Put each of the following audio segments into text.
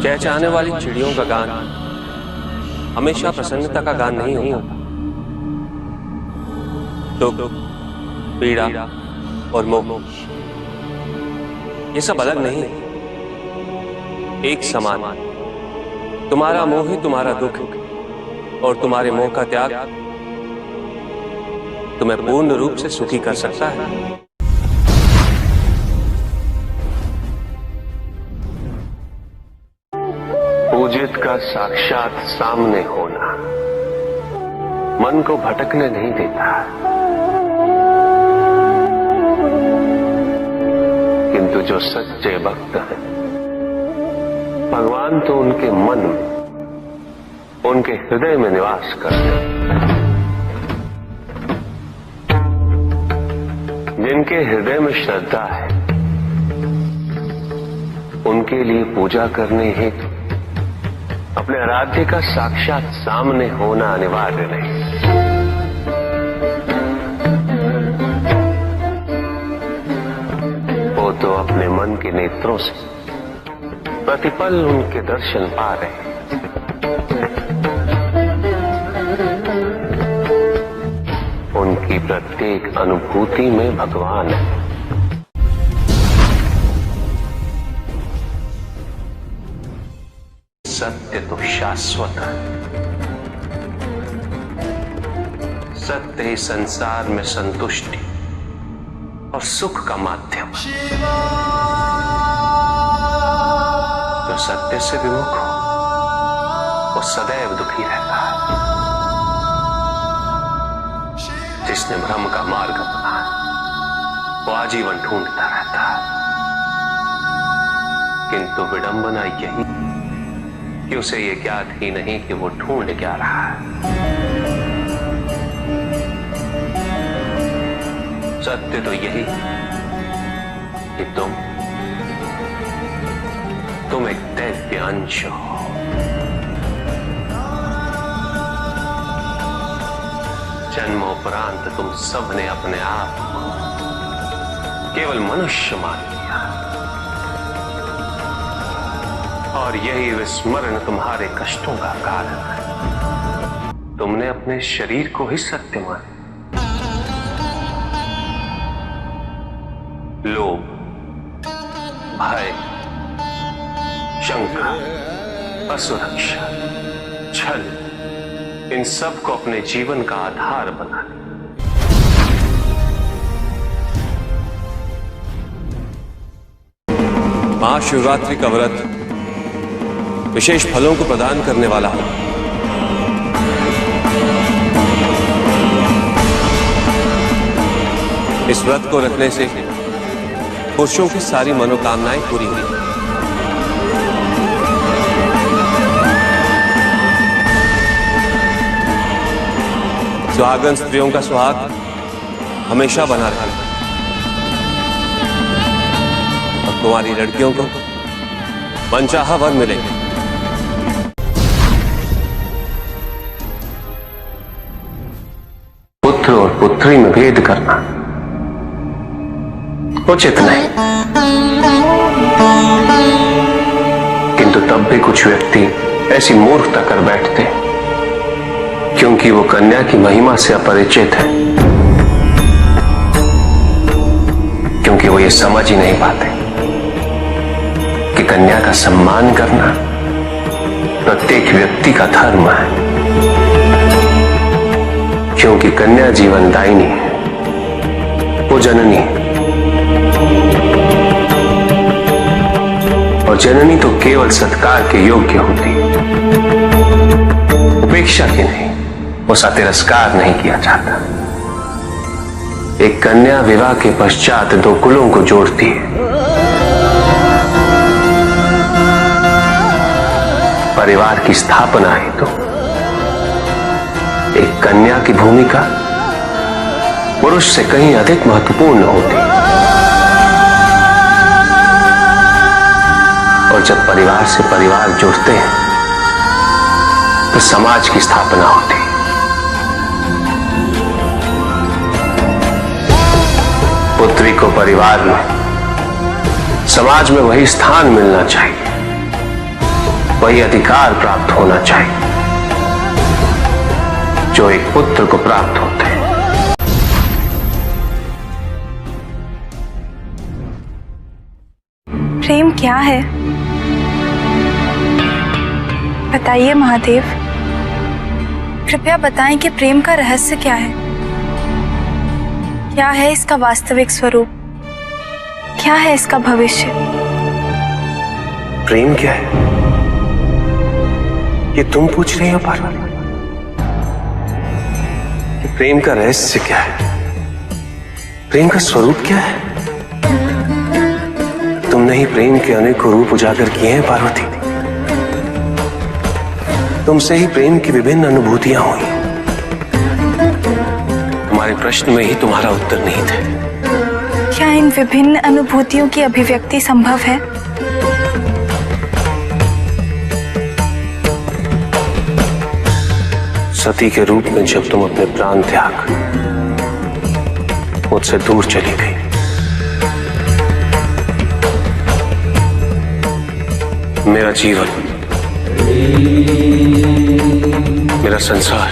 चहचहाने वाली चिड़ियों का गान हमेशा प्रसन्नता का गान नहीं होता। दुख, पीड़ा और मोह ये सब अलग नहीं, एक समान। तुम्हारा मोह ही तुम्हारा दुख और तुम्हारे मोह का त्याग तुम्हें पूर्ण रूप से सुखी कर सकता है। पूजित का साक्षात सामने होना मन को भटकने नहीं देता, किंतु जो सच्चे भक्त हैं भगवान तो उनके मन में, उनके हृदय में निवास करते हैं। जिनके हृदय में श्रद्धा है उनके लिए पूजा करने हेतु अपने आराध्य का साक्षात सामने होना अनिवार्य नहीं। वो तो अपने मन के नेत्रों से प्रतिपल उनके दर्शन पा रहे हैं। उनकी प्रत्येक अनुभूति में भगवान है। सत्य तो शाश्वत है, सत्य ही संसार में संतुष्टि और सुख का माध्यम है। जो सत्य से विमुख हो वो सदैव दुखी रहता है। जिसने भ्रम का मार्ग अपना है वो आजीवन ढूंढता रहता है, किंतु विडंबना यही कि उसे ये ज्ञात ही नहीं कि वो ढूंढ क्या रहा है। सत्य तो यही कि तुम एक दैव्य अंश हो। जन्मोपरांत तुम सबने अपने आप को केवल मनुष्य मान लिया और यही विस्मरण तुम्हारे कष्टों का कारण है। तुमने अपने शरीर को ही सत्य माना। लोभ, भय, शंका, असुरक्षा, छल इन सब को अपने जीवन का आधार बना लिया। महाशिवरात्रि का व्रत विशेष फलों को प्रदान करने वाला है। इस व्रत को रखने से पुरुषों की सारी मनोकामनाएं पूरी हुई। सुहागन स्त्रियों का सुहाग हमेशा बना रहेगा और तुम्हारी लड़कियों को मनचाहा वर मिलेगा। पुत्र और पुत्री में भेद करना उचित नहीं, किंतु तब भी कुछ व्यक्ति ऐसी मूर्खता कर बैठते क्योंकि वो कन्या की महिमा से अपरिचित है, क्योंकि वो ये समझ ही नहीं पाते कि कन्या का सम्मान करना प्रत्येक व्यक्ति का धर्म है, क्योंकि कन्या जीवनदायिनी है, वो जननी है और जननी तो केवल सत्कार के योग्य होती है, उपेक्षा की नहीं। उसका तिरस्कार नहीं किया जाता। एक कन्या विवाह के पश्चात दो कुलों को जोड़ती है। परिवार की स्थापना है तो एक कन्या की भूमिका पुरुष से कहीं अधिक महत्वपूर्ण होती है। और जब परिवार से परिवार जुड़ते हैं तो समाज की स्थापना होती है। पुत्री को परिवार में, समाज में वही स्थान मिलना चाहिए वही अधिकार प्राप्त होना चाहिए जो एक पुत्र को प्राप्त होते हैं। प्रेम क्या है? बताइए महादेव, कृपया बताएं कि प्रेम का रहस्य क्या है? क्या है इसका वास्तविक स्वरूप? क्या है इसका भविष्य? प्रेम क्या है ये तुम पूछ रही हो पार्वती? प्रेम का रहस्य क्या है? प्रेम का स्वरूप क्या है? तुमने ही प्रेम के अनेकों रूप उजागर किए हैं पार्वती। तुमसे ही प्रेम की विभिन्न अनुभूतियां हुई। तुम्हारे प्रश्न में ही तुम्हारा उत्तर निहित है। क्या इन विभिन्न अनुभूतियों की अभिव्यक्ति संभव है? सती के रूप में जब तुम अपने प्राण त्याग मुझसे दूर चली गई, मेरा जीवन, मेरा संसार,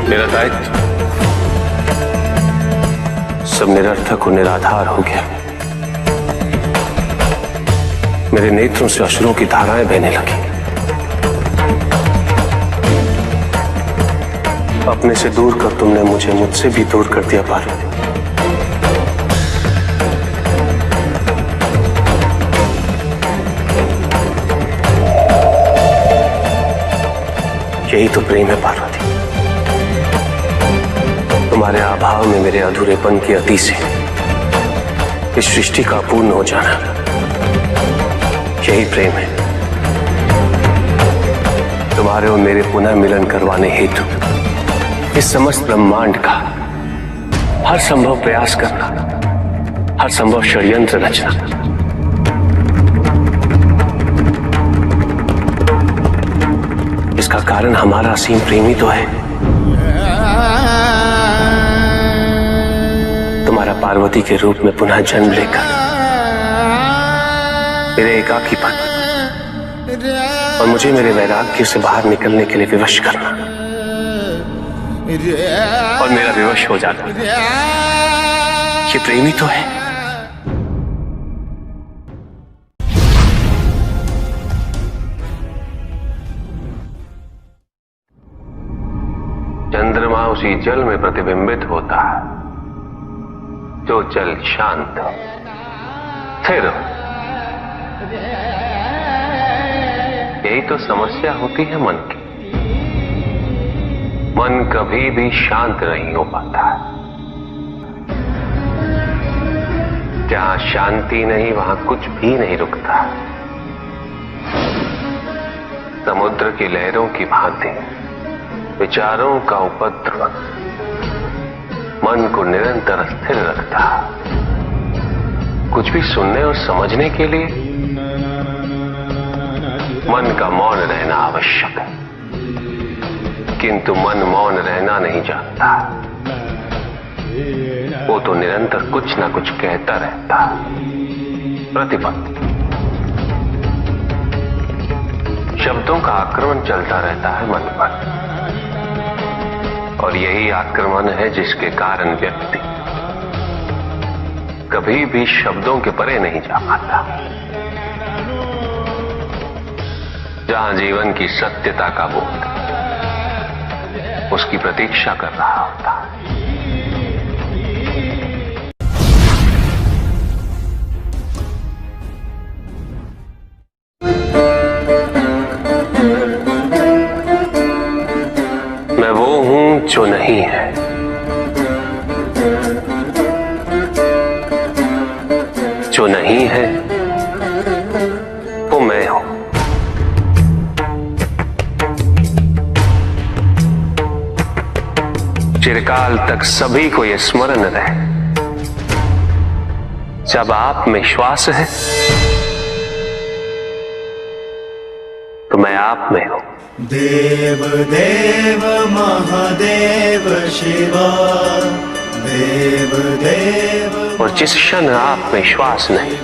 मेरा दायित्व सब निरर्थक और निराधार हो गया। मेरे नेत्रों से अश्रुओं की धाराएं बहने लगी। अपने से दूर कर तुमने मुझे मुझसे भी दूर कर दिया पार्वती। यही तो प्रेम है पार्वती। तुम्हारे अभाव में मेरे अधूरेपन की अति से इस सृष्टि का पूर्ण हो जाना, यही प्रेम है। तुम्हारे और मेरे पुनः मिलन करवाने हेतु इस समस्त ब्रह्मांड का हर संभव प्रयास करना, हर संभव षड्यंत्र रचना। इसका कारण हमारा असीम प्रेमी तो है। तुम्हारा पार्वती के रूप में पुनः जन्म लेकर मेरे एकाकीपन और मुझे मेरे वैराग्य से बाहर निकलने के लिए विवश करना और मेरा विवश हो जाना, ये प्रेमी तो है। चंद्रमा उसी जल में प्रतिबिंबित होता है जो जल शांत है, स्थिर। यही तो समस्या होती है मन की। मन कभी भी शांत नहीं हो पाता है। जहां शांति नहीं वहां कुछ भी नहीं रुकता। समुद्र की लहरों की भांति विचारों का उपद्रव मन को निरंतर स्थिर रखता। कुछ भी सुनने और समझने के लिए मन का मौन रहना आवश्यक है, किंतु मन मौन रहना नहीं जानता। वो तो निरंतर कुछ ना कुछ कहता रहता, प्रतिपल शब्दों का आक्रमण चलता रहता है मन पर। और यही आक्रमण है जिसके कारण व्यक्ति कभी भी शब्दों के परे नहीं जा पाता। जहां जीवन की सत्यता का बोध उसकी प्रतीक्षा कर रहा होता। मैं वो हूं जो नहीं है, जो नहीं है वो मैं हूं। चिरकाल तक सभी को यह स्मरण रहे, जब आप में श्वास है तो मैं आप में हूं। देव देव महादेव शिवा, देव देव। और जिस क्षण आप में श्वास नहीं,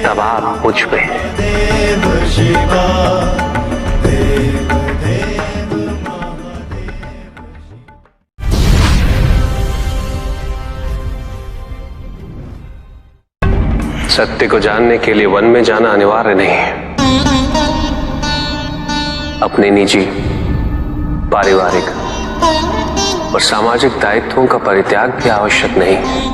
तब आप मुझ पे। देव शिवा देव सत्य को जानने के लिए वन में जाना अनिवार्य नहीं है। अपने निजी, पारिवारिक और सामाजिक दायित्वों का परित्याग भी आवश्यक नहीं है।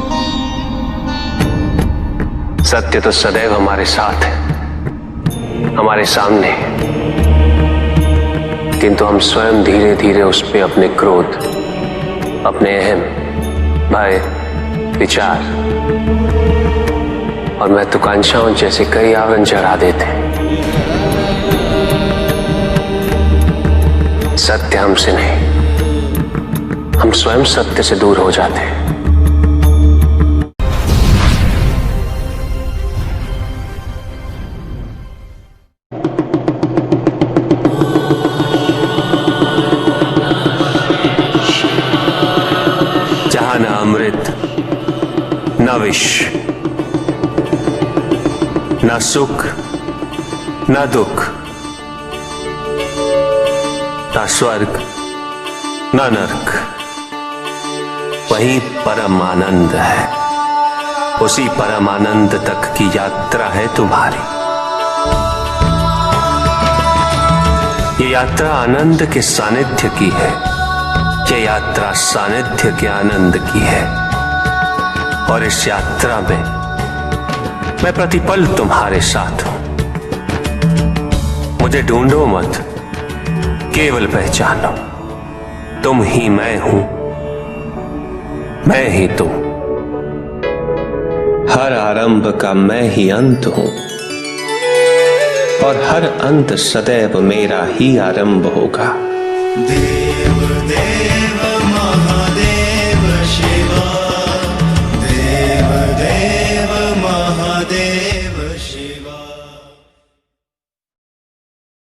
सत्य तो सदैव हमारे साथ है, हमारे सामने है, किंतु हम स्वयं धीरे धीरे उस पे अपने क्रोध, अपने अहम, भय, विचार और महत्वाकांक्षाओं जैसे कई आवरण चढ़ा देते हैं। सत्य हमसे नहीं, हम स्वयं सत्य से दूर हो जाते हैं। जहां न अमृत, न विष, न सुख, न दुख, न स्वर्ग, न नरक, वही परम आनंद है। उसी परम आनंद तक की यात्रा है तुम्हारी। ये यात्रा आनंद के सानिध्य की है। ये यात्रा सानिध्य के आनंद की है। और इस यात्रा में मैं प्रतिपल तुम्हारे साथ हूं। मुझे ढूंढो मत, केवल पहचानो, तुम ही मैं हूं, मैं ही तुम। हर आरंभ का मैं ही अंत हूं और हर अंत सदैव मेरा ही आरंभ होगा। देव देव